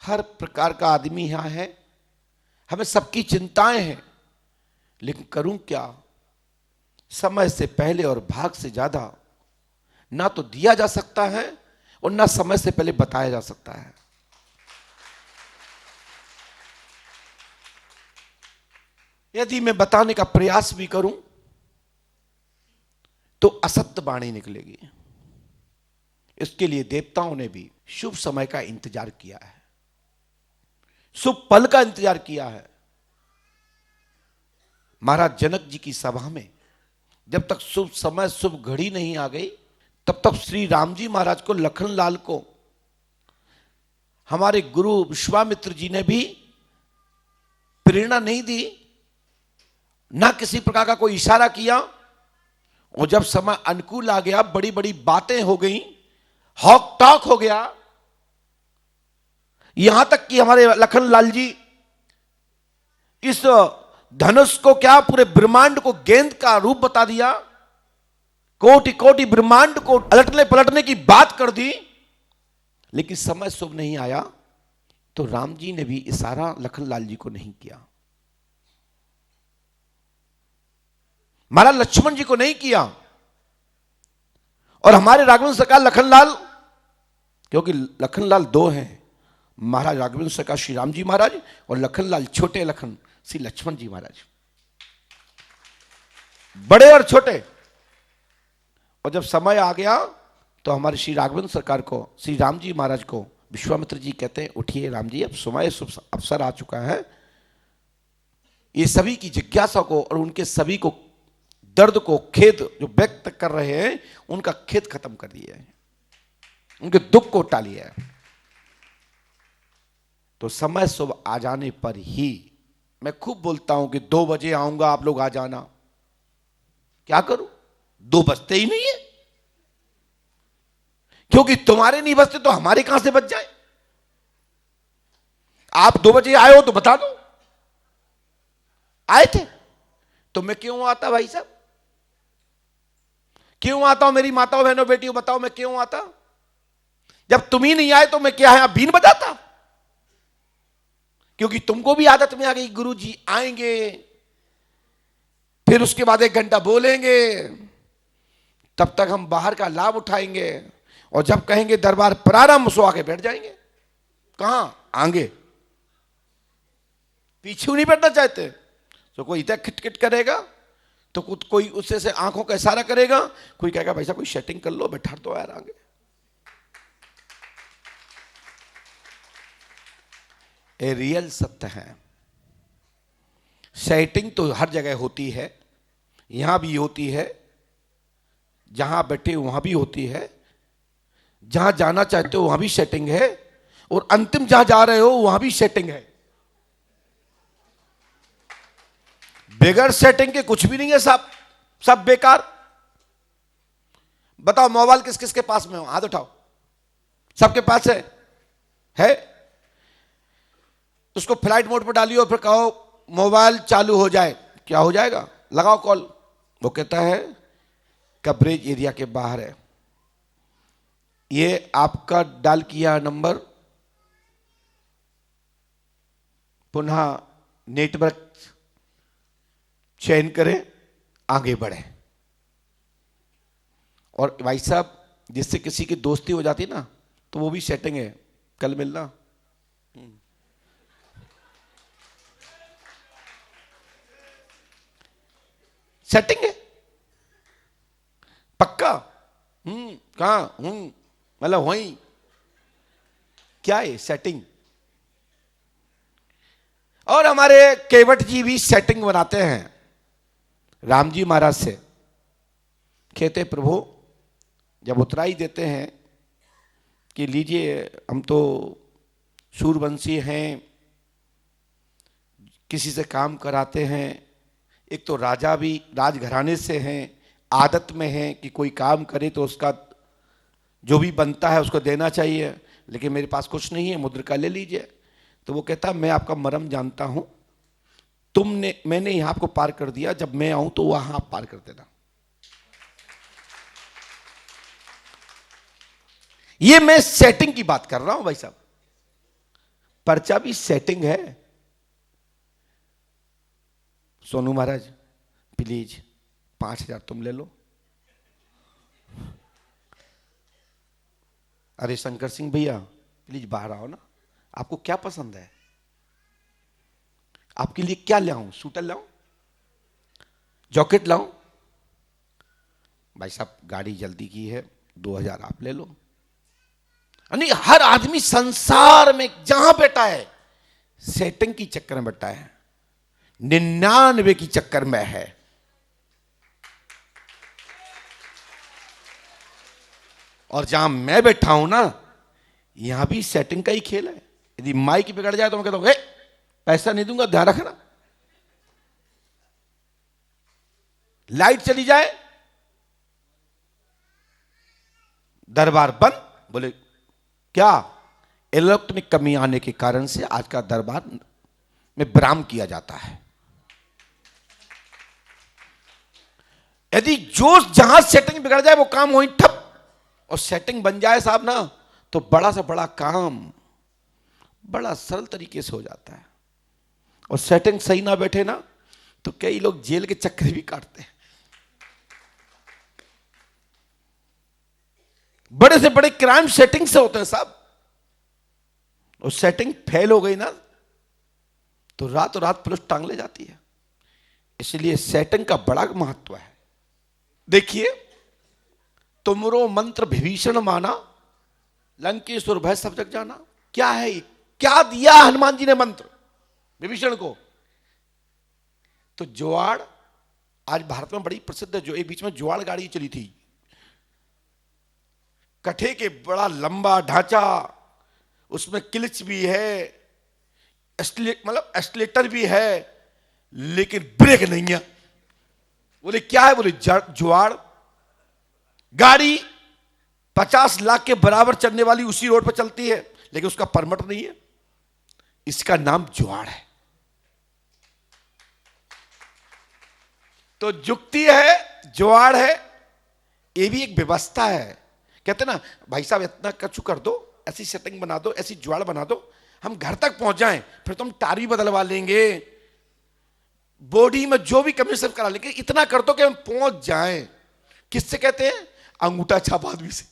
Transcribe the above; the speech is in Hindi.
हर प्रकार का आदमी यहां है, हमें सबकी चिंताएं हैं, लेकिन करूं क्या? समय से पहले और भाग से ज्यादा ना तो दिया जा सकता है और ना समय से पहले बताया जा सकता है। यदि मैं बताने का प्रयास भी करूं तो असत्य वाणी निकलेगी। इसके लिए देवताओं ने भी शुभ समय का इंतजार किया है, शुभ पल का इंतजार किया है। महाराज जनक जी की सभा में जब तक शुभ समय शुभ घड़ी नहीं आ गई, तब तक श्री राम जी महाराज को, लखनलाल को हमारे गुरु विश्वामित्र जी ने भी प्रेरणा नहीं दी, ना किसी प्रकार का कोई इशारा किया। और जब समय अनुकूल आ गया, बड़ी बड़ी बातें हो गई, हॉक टॉक हो गया, यहां तक कि हमारे लखनलाल जी इस धनुष को क्या, पूरे ब्रह्मांड को गेंद का रूप बता दिया, कोटि कोटि ब्रह्मांड को अलटने पलटने की बात कर दी। लेकिन समय शुभ नहीं आया तो राम जी ने भी इशारा लखनलाल जी को नहीं किया, महाराज लक्ष्मण जी को नहीं किया। और हमारे राघवेंद्र सरकार लखनलाल, क्योंकि लखनलाल दो हैं, महाराज राघवेंद्र सरकार श्री राम जी महाराज और लखनलाल छोटे लखन श्री लक्ष्मण जी महाराज, बड़े और छोटे। और जब समय आ गया तो हमारे श्री राघवेंद्र सरकार को, श्री राम जी महाराज को विश्वामित्र जी कहते हैं, उठिए राम जी, अब समय शुभ अवसर आ चुका है। ये सभी की जिज्ञासा को और उनके सभी को दर्द को, खेद जो व्यक्त कर रहे हैं, उनका खेद खत्म कर दिया है, उनके दुख को टालिया है। तो समय शुभ आ जाने पर ही मैं खूब बोलता हूं कि 2 बजे आऊंगा, आप लोग आ जाना। क्या करूं, 2 बजते ही नहीं है, क्योंकि तुम्हारे नहीं बजते तो हमारे कहां से बज जाए। आप 2 बजे आए हो तो बता दो, आए थे तो मैं क्यों आता भाई साहब, क्यों आता हूं? मेरी माताओं बहनों बेटियों बताओ, मैं क्यों आता? जब तुम ही नहीं आए तो मैं क्या है बीन बजाता? क्योंकि तुमको भी आदत में आ गई, गुरु जी आएंगे, फिर उसके बाद 1 घंटा बोलेंगे, तब तक हम बाहर का लाभ उठाएंगे, और जब कहेंगे दरबार प्रारंभ, सो आके बैठ जाएंगे। कहां आगे, पीछे नहीं बैठना चाहते। तो कोई इधर खिटखिट करेगा तो कोई उससे से आंखों का इशारा करेगा, कोई कहेगा भाई साहब कोई सेटिंग कर लो, बैठा दो यार आगे। ये रियल सत्य है। सेटिंग तो हर जगह होती है, यहां भी होती है, जहां बैठे वहां भी होती है, जहां जाना चाहते हो वहां भी सेटिंग है, और अंतिम जहां जा रहे हो वहां भी सेटिंग है। बगैर सेटिंग के कुछ भी नहीं है साहब, सब बेकार। बताओ मोबाइल किस किस के पास में हो, हाथ उठाओ। सबके पास है? उसको फ्लाइट मोड पर डालियो, फिर कहो मोबाइल चालू हो जाए, क्या हो जाएगा? लगाओ कॉल, वो कहता है कवरेज एरिया के बाहर है। ये आपका डायल किया नंबर पुनः नेटवर्क चयन करें, आगे बढ़े। और भाई साहब जिससे किसी की दोस्ती हो जाती ना, तो वो भी सेटिंग है, कल मिलना। सेटिंग है पक्का। कहां मतलब वहीं, क्या है सेटिंग। और हमारे केवट जी भी सेटिंग बनाते हैं राम जी महाराज से, कहते प्रभु जब उतराई देते हैं कि लीजिए हम तो सूरवंशी हैं, किसी से काम कराते हैं, एक तो राजा भी राजघराने से हैं, आदत में हैं कि कोई काम करे तो उसका जो भी बनता है उसको देना चाहिए, लेकिन मेरे पास कुछ नहीं है, मुद्रिका ले लीजिए। तो वो कहता मैं आपका मर्म जानता हूं, मैंने यहां आपको पार कर दिया, जब मैं आऊं तो वहां आप पार कर देना। ये मैं सेटिंग की बात कर रहा हूं भाई साहब। पर्चा भी सेटिंग है। सोनू महाराज प्लीज 5,000 तुम ले लो। अरे शंकर सिंह भैया प्लीज बाहर आओ ना, आपको क्या पसंद है, आपके लिए क्या लाऊं, सूटर लाऊं, जैकेट लाऊं? भाई साहब गाड़ी जल्दी की है, 2,000 आप ले लो। नहीं, हर आदमी संसार में जहां बैठा है सेटिंग की चक्कर में बैठा है, 99 की चक्कर में है। और जहां मैं बैठा हूं ना, यहां भी सेटिंग का ही खेल है। यदि माइक बिगड़ जाए तो मैं कहता हूं पैसा नहीं दूंगा, ध्यान रखना। लाइट चली जाए, दरबार बंद, बोले क्या? इलेक्ट्रॉनिक कमी आने के कारण से आज का दरबार में विराम किया जाता है। यदि जो जहां सेटिंग बिगड़ जाए वो काम वहीं ठप, और सेटिंग बन जाए साहब ना, तो बड़ा से बड़ा काम बड़ा सरल तरीके से हो जाता है। और सेटिंग सही ना बैठे ना, तो कई लोग जेल के चक्कर भी काटते हैं। बड़े से बड़े क्राइम सेटिंग से होते हैं साहब। और सेटिंग फेल हो गई ना, तो रातों रात पुलिस टांग ले जाती है। इसलिए सेटिंग का बड़ा महत्व है। देखिए, तुमरो मंत्र विभीषण माना, लंकेश्वर भय सब जग जाना। क्या है, क्या दिया हनुमान जी ने मंत्र विभीषण को? तो जुआड़ आज भारत में बड़ी प्रसिद्ध है। जो एक बीच में जुआड़ गाड़ी चली थी, कठे के बड़ा लंबा ढांचा, उसमें किलिच भी है, मतलब एस्केलेटर भी है, लेकिन ब्रेक नहीं है। बोले क्या है? बोले जुआड़ गाड़ी 50 लाख के बराबर चलने वाली उसी रोड पर चलती है, लेकिन उसका परमिट नहीं है। इसका नाम जुआड़ है। तो जुक्ति है, जुआड़ है, ये भी एक व्यवस्था है। कहते ना भाई साहब इतना कछु कर दो, ऐसी सेटिंग बना दो, ऐसी जुआड़ बना दो, हम घर तक पहुंच जाएं, फिर तो हम टारी बदलवा लेंगे, बॉडी में जो भी कमी सब करा लेंगे, इतना कर दो कि हम पहुंच जाएं। किससे कहते हैं? अंगूठा छाप आदमी से।